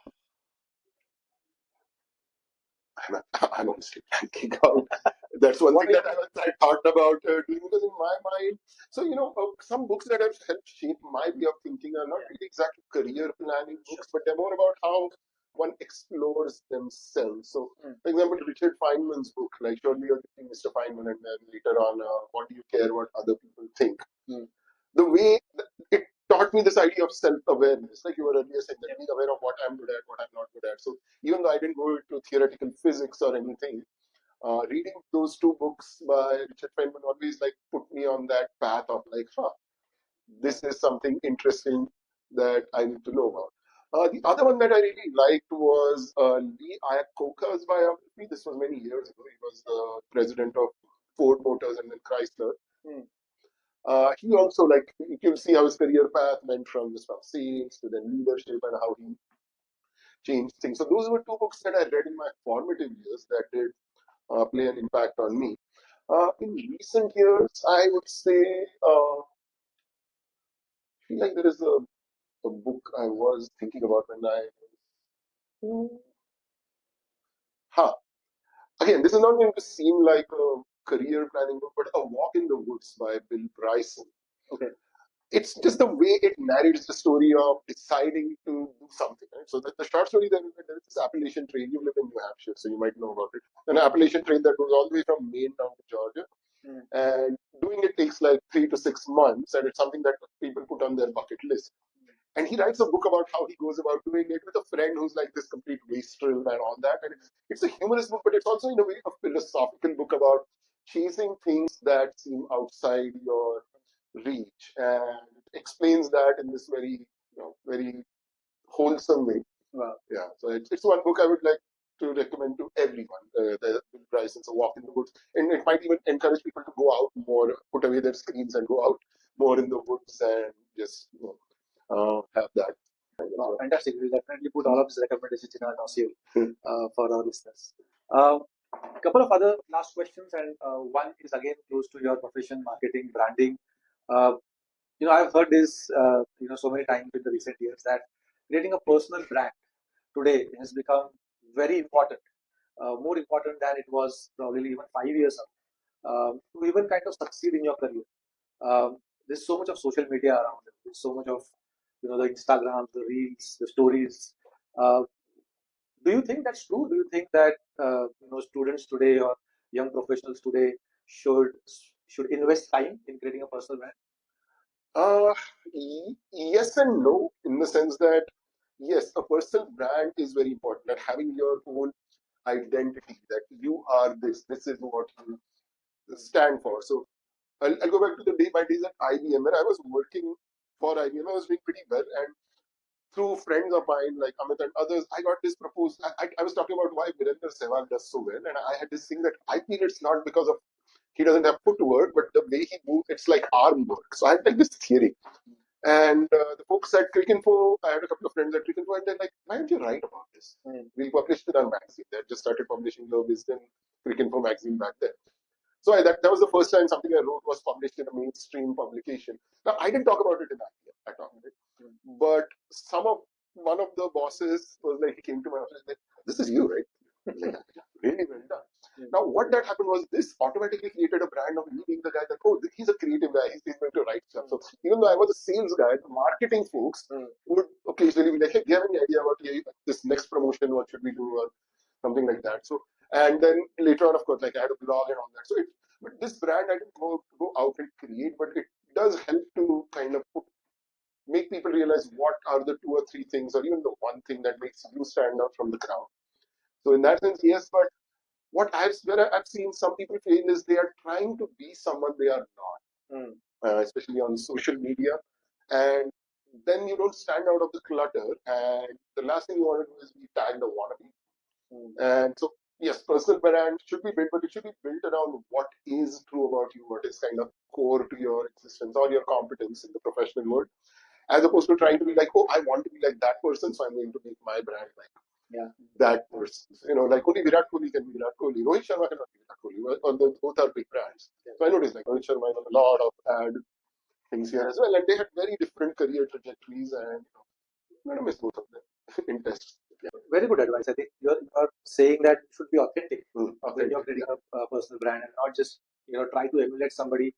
I'm honestly blanking out. That's one What thing is that I thought about doing because in my mind, so some books that have helped shape my way of thinking are not really exactly career planning books, but they're more about how one explores themselves. So, for example, Richard Feynman's book, like surely you're thinking Mr. Feynman, and then later on, what do you care what other people think? The way it taught me this idea of self-awareness, like you were earlier saying, that being aware of what I'm good at, what I'm not good at. So even though I didn't go into theoretical physics or anything, reading those two books by Richard Feynman always like put me on that path of like, this is something interesting that I need to know about. The other one that I really liked was Lee Iacocca's biography. This was many years ago. He was the president of Ford Motors and then Chrysler. He also, like, you can see how his career path went from sales to then leadership and how he changed things. So those were two books that I read in my formative years that did play an impact on me. In recent years, I would say, I feel like there is a book I was thinking about when huh. Again, this is not going to seem like a career planning book, but A Walk in the Woods by Bill Bryson. Okay. It's just the way it narrates the story of deciding to do something. Right? So the short story, there is this Appalachian train. You live in New Hampshire, so you might know about it. An Appalachian train that goes all the way from Maine down to Georgia. And doing it takes like 3 to 6 months, and it's something that people put on their bucket list. And he writes a book about how he goes about doing it with a friend who's like this complete wastrel and all that. And it's a humorous book, but it's also in a way a philosophical book about chasing things that seem outside your reach, and it explains that in this very wholesome way. Wow. Yeah, so it's one book I would like to recommend to everyone. The Bill Bryson's A Walk in the Woods, and it might even encourage people to go out more, put away their screens, and go out more in the woods and just have that. Wow, fantastic. We'll definitely put all of these recommendations in our dossier for our listeners. Couple of other last questions, and one is again close to your profession, marketing, branding. Uh, I've heard this, so many times in the recent years that creating a personal brand today has become very important, more important than it was probably even 5 years ago. To even kind of succeed in your career, there's so much of social media around it. There's so much of the Instagram, the reels, the stories. Uh, do you think that's true? Do you think that students today or young professionals today should should invest time in creating a personal brand? Yes and no, in the sense that yes, a personal brand is very important. That having your own identity, that you are this is what you stand for. So I'll go back to my days at IBM, where I was working for IBM. I was doing pretty well, and through friends of mine like Amit and others, I got this proposal. I was talking about why Virender Sehwag does so well, and I had this thing that I feel it's not because of he doesn't have footwork, but the way he moves, it's like arm work. So I had like this theory. And the folks at Cricinfo, I had a couple of friends at Cricinfo, and they're like, why don't you write about this? We published it on magazine. They had just started publishing the Wisdom Cricinfo magazine back then. So that was the first time something I wrote was published in a mainstream publication. Now, I didn't talk about it in IBM. I talked about it. But one of the bosses was like, he came to my office and said, this is you, right? Like, really well done. Now, what that happened was this automatically created a brand of me being the guy that, oh, he's a creative guy, he's going to write stuff. So even though I was a sales guy, the marketing folks would occasionally be like, hey, do you have any idea about this next promotion? What should we do? Or something like that. So, and then later on, of course, like I had a blog and all that. So but this brand I didn't go out and create, but does help to kind of make people realize what are the two or three things, or even the one thing that makes you stand out from the crowd. So in that sense, yes. But where I've seen some people fail is they are trying to be someone they are not, especially on social media, and then you don't stand out of the clutter. And the last thing you want to do is be tagged a wannabe. And so, yes, personal brand should be built, but it should be built around what is true about you, what is kind of core to your existence or your competence in the professional world, as opposed to trying to be like, oh, I want to be like that person, so I'm going to make my brand like that person. Like only Virat Kohli can be Virat Kohli, Rohit Sharma cannot be Virat Kohli. Both are big brands. So I noticed like Rohit Sharma has a lot of ad things here as well, and they had very different career trajectories, and I'm gonna miss both of them in tests. Very good advice. I think you're saying that you should be authentic when Authentic, you're creating a personal brand, and not just try to emulate somebody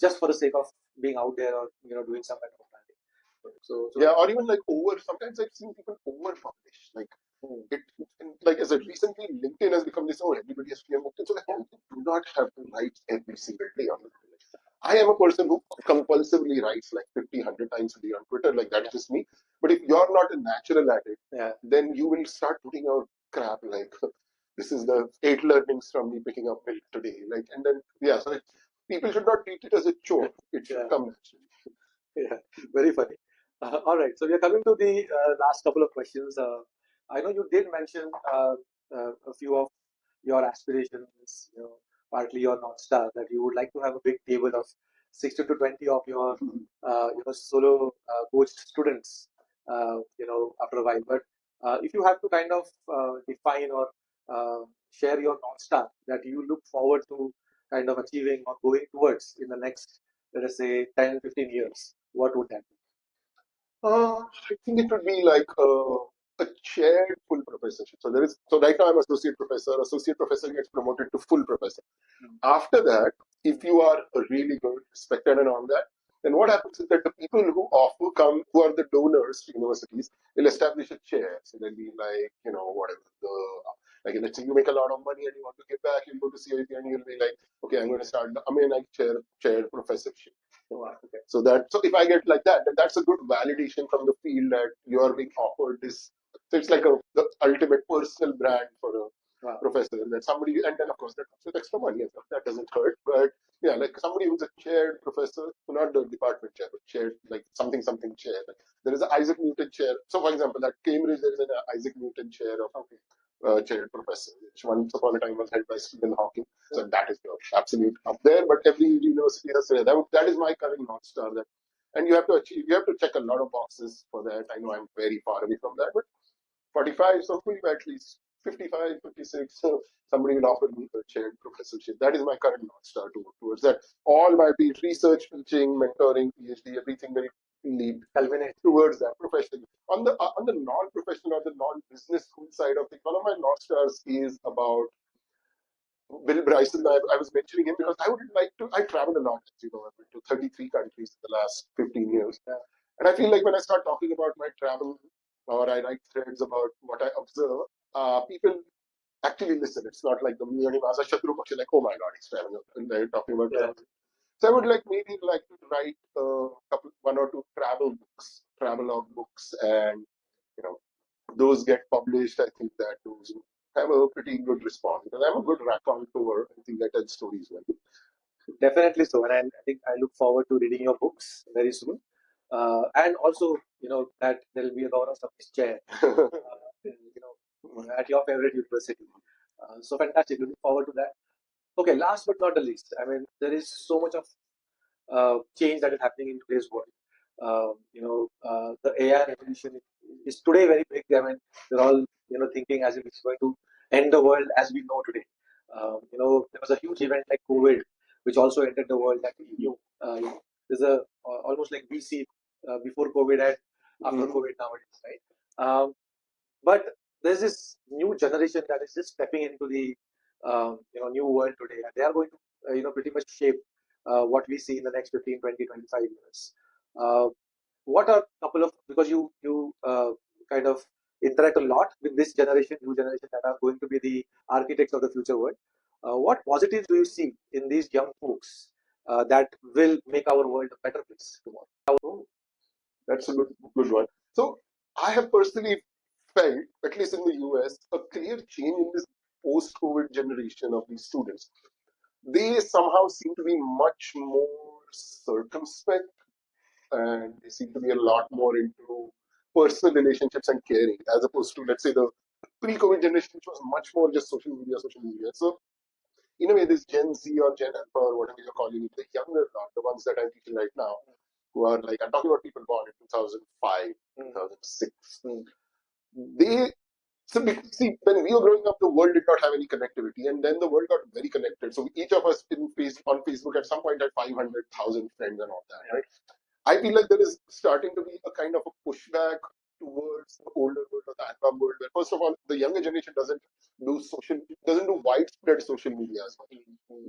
just for the sake of being out there, or doing some kind of branding. So yeah, or even like over. Sometimes I've seen people over publish. Like it, like as I recently, LinkedIn has become this. Oh, everybody has to be on LinkedIn. So like, you do not have to write every single day on LinkedIn. I am a person who compulsively writes like 50, 100 times a day on Twitter. Like that's just me. But if you're not a natural at it, then you will start putting out crap like this is the 8 learnings from me picking up milk today. Like, and then so people should not treat it as a chore. It should come naturally. Yeah, very funny. All right, so we are coming to the last couple of questions. I know you did mention a few of your aspirations, partly your North Star, that you would like to have a big table of 16 to 20 of your, solo coached students, after a while. But if you have to kind of define or share your North Star that you look forward to kind of achieving or going towards in the next, let us say, 10, 15 years, what would that be? I think it would be like a shared full professorship. So right now I'm associate professor. Associate professor gets promoted to full professor. After that, if you are really good, respected, and all that, then what happens is that the people who offer come, who are the donors to universities, will establish a chair. So they'll be like, whatever like let's say you make a lot of money and you want to give back, you'll go to CIT and you'll be like, okay, I'm going to start. Like chair professorship. So if I get like that, then that's a good validation from the field that you are being offered this. So it's like the ultimate personal brand for a professor. That somebody, and then of course that comes with extra money as well. That doesn't hurt, but yeah, like somebody who's a chaired professor, not the department chair, but chaired like something chair. Like there is an Isaac Newton chair. So for example, at Cambridge there is an Isaac Newton chair of chaired professor, which once upon a time was held by Stephen Hawking. So that is the absolute up there. But every university has that is my current North Star. That, and you have to check a lot of boxes for that. I know I'm very far away from that, but 45, so hopefully by at least 55, 56, so somebody will offer me a chaired professorship. That is my current North Star towards that. All my research, teaching, mentoring, PhD, everything will lead culminate towards that profession. On the non-professional or the non-business school side of things, one of my North Stars is about Bill Bryson. I was mentioning him because I would like to. I travel a lot. I've been to 33 countries in the last 15 years. And I feel like when I start talking about my travel or I write threads about what I observe, people actually listen. It's not like the Miyani Masa Shatru Paksha, like, oh my God, he's traveling and they're talking about travel. So I would maybe like to write one or two travelogue books, and those get published. I think that those have a pretty good response because I'm a good raconteur. I think I tell stories well. Definitely so, and I think I look forward to reading your books very soon. And also, that there will be a Gaurav chair, at your favorite university. So fantastic! Looking forward to that. Okay, last but not the least, I mean, there is so much of change that is happening in today's world. The AI revolution is today very big. I mean, they're all thinking as if it's going to end the world as we know today. There was a huge event like COVID, which also entered the world that we knew. There's a almost like BC before COVID and after COVID nowadays, right? But there's this new generation that is just stepping into the new world today, and they are going to pretty much shape what we see in the next 15, 20, 25 years. Uh, what are a couple of, because you kind of interact a lot with this generation, new generation that are going to be the architects of the future world. What positives do you see in these young folks that will make our world a better place tomorrow. Oh, that's a good one. So I have personally felt, at least in the US, a clear change in this post-COVID generation of these students. They somehow seem to be much more circumspect, and they seem to be a lot more into personal relationships and caring, as opposed to, let's say, the pre-COVID generation, which was much more just social media, social media. So in a way, this Gen Z or Gen Alpha or whatever you're calling it, the younger crowd, the ones that I'm teaching right now, who are like, I'm talking about people born in 2005, 2006. They, so see, when we were growing up, the world did not have any connectivity, and then the world got very connected. So each of us on Facebook at some point had 500,000 friends and all that, right? I feel like there is starting to be a kind of a pushback towards the older world or the alpha world, where first of all, the younger generation doesn't do widespread social media as much.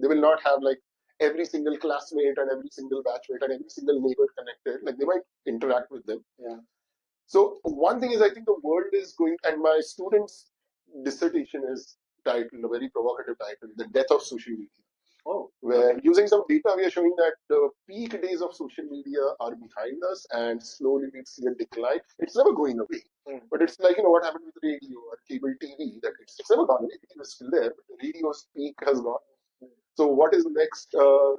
They will not have like every single classmate and every single batchmate and every single neighbor connected. Like they might interact with them. Yeah. So one thing is, I think the world is going, and my student's dissertation is titled, a very provocative title, "The Death of Social Media." Oh, Where using some data, we are showing that the peak days of social media are behind us, and slowly we see a decline. It's never going away, but it's like what happened with radio or cable TV. That it's never gone away. It is still there, but the radio's peak has gone. So what is next to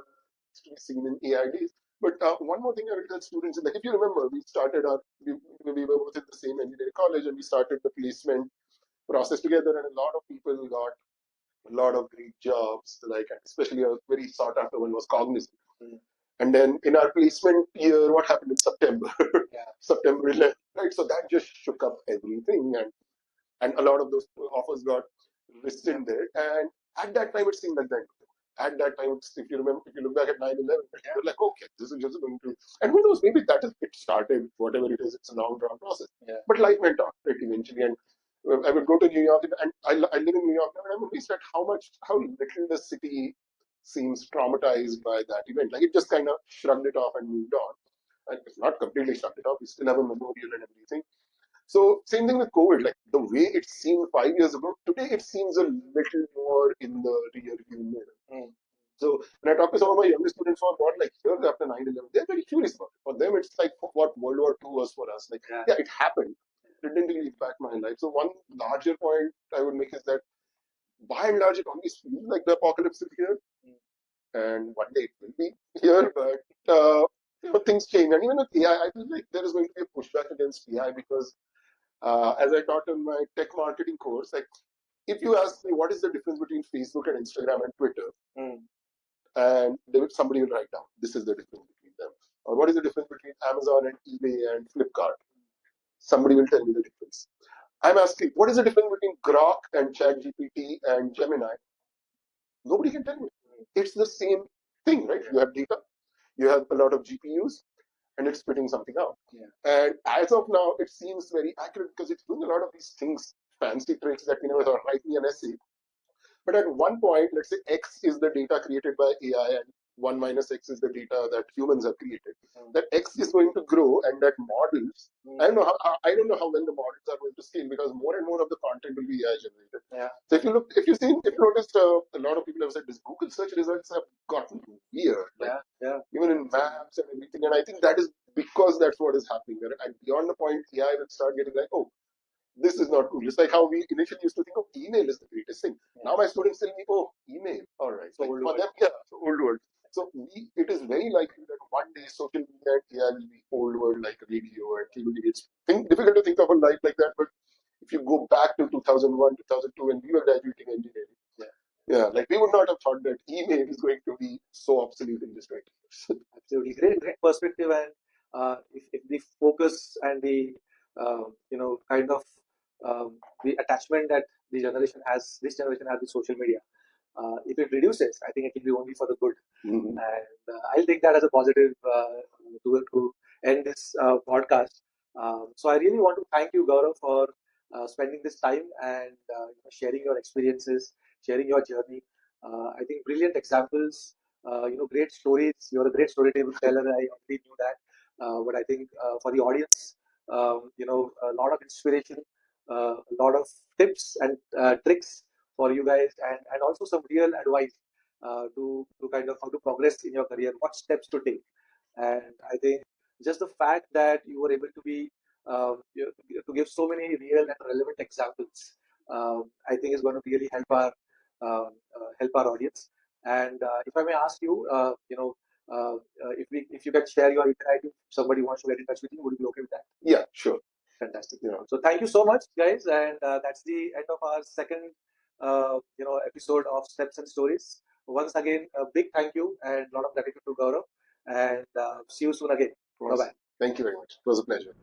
be seen in AI days? But one more thing I will tell students is that if you remember, we were both in the same engineering college, and we started the placement process together, and a lot of people got a lot of great jobs, like especially a very sought after one was Cognizant. And then in our placement year, what happened in September? September 11th, right? So that just shook up everything, and a lot of those offers got rescinded. And at that time, it seemed like that. At that time, if you remember, if you look back at 9/11, you're like, okay, this is just going to. And who knows, maybe that is it started, whatever it is, it's a long drawn process. But life went on, right, eventually. And I would go to New York, and I live in New York now, and I'm amazed at how little the city seems traumatized by that event. Like it just kind of shrugged it off and moved on. And it's not completely shrugged it off. We still have a memorial and everything. So same thing with COVID. Like the way it seemed 5 years ago, today it seems a little more in the rear view mirror. So when I talk to some of my younger students who are born like years after 9/11, they're very curious about it. For them, it's like what World War II was for us. Like, yeah, it happened. It didn't really impact my life. So one larger point I would make is that by and large, it always feels like the apocalypse is here, and one day it will be here. But things change, and even with AI, I feel like there is going to be a pushback against AI because, as I taught in my tech marketing course, like if you ask me what is the difference between Facebook and Instagram and Twitter, and somebody will write down this is the difference between them, or what is the difference between Amazon and eBay and Flipkart, somebody will tell me the difference. I'm asking what is the difference between Grok and ChatGPT and Gemini, nobody can tell me. It's the same thing, right? You have data, you have a lot of GPUs, and it's spitting something out. And as of now, it seems very accurate because it's doing a lot of these things, fancy tricks that we never thought. Write me an essay. But at one point, let's say X is the data created by AI, and 1 minus X is the data that humans have created. That X is going to grow, and that models. I don't know how well the models are going to scale because more and more of the content will be AI generated. So if you noticed, a lot of people have said this Google search results have gotten weird. Like, even in maps and everything. And I think that is because that's what is happening. And beyond the point, AI will start getting like, oh, this is not cool. It's like how we initially used to think of email is the greatest thing. Now my students tell me, oh, email. All right. So like for them, old world. So it is very likely that one day social media and AI will be old world like radio and cable TV. It's difficult to think of a life like that, but if you go back to 2001, 2002, when we were graduating engineering, like we would not have thought that email is going to be so obsolete in this 20 years. Absolutely, great perspective. And if the focus and the kind of the attachment that this generation has with social media, if it reduces, I think it will be only for the good. And I'll take that as a positive to end this podcast. So I really want to thank you, Gaurav, for spending this time and sharing your experiences, sharing your journey. I think brilliant examples, great stories. You're a great storyteller. I already knew that. But I think for the audience, a lot of inspiration, a lot of tips and tricks for you guys, and also some real advice to kind of how to progress in your career, what steps to take. And I think just the fact that you were able to be to give so many real and relevant examples, I think is going to really help our audience. And if I may ask you, if you can share your insight, if somebody wants to get in touch with you, would you be okay with that? Yeah, sure. Fantastic. Yeah. So thank you so much, guys, and that's the end of our second, episode of Steps and Stories. Once again, a big thank you and a lot of gratitude to Gaurav, and see you soon again. Bye bye. Thank you very much. It was a pleasure.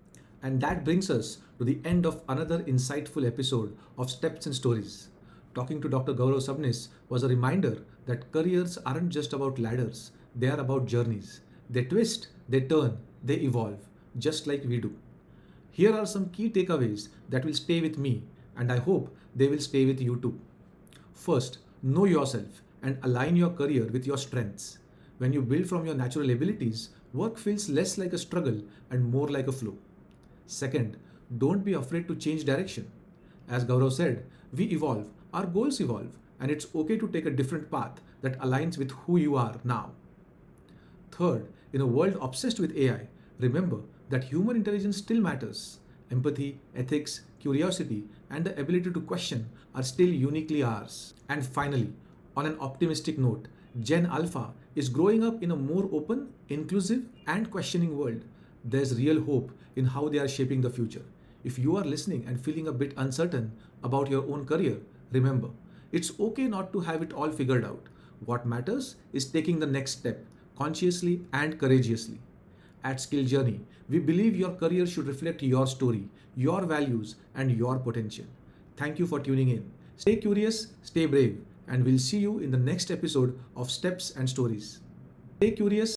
And that brings us to the end of another insightful episode of Steps and Stories. Talking to Dr. Gaurav Sabnis was a reminder that careers aren't just about ladders, they are about journeys. They twist, they turn, they evolve, just like we do. Here are some key takeaways that will stay with me, and I hope they will stay with you too. First, know yourself and align your career with your strengths. When you build from your natural abilities, work feels less like a struggle and more like a flow. Second, don't be afraid to change direction. As Gaurav said, we evolve, our goals evolve, and it's okay to take a different path that aligns with who you are now. Third, in a world obsessed with AI, remember that human intelligence still matters. Empathy, ethics, curiosity, and the ability to question are still uniquely ours. And finally, on an optimistic note, Gen Alpha is growing up in a more open, inclusive, and questioning world. There's real hope in how they are shaping the future. If you are listening and feeling a bit uncertain about your own career, remember, it's okay not to have it all figured out. What matters is taking the next step, consciously and courageously. At Skill Journey, we believe your career should reflect your story, your values, and your potential. Thank you for tuning in. Stay curious, stay brave, and we'll see you in the next episode of Steps and Stories. Stay curious.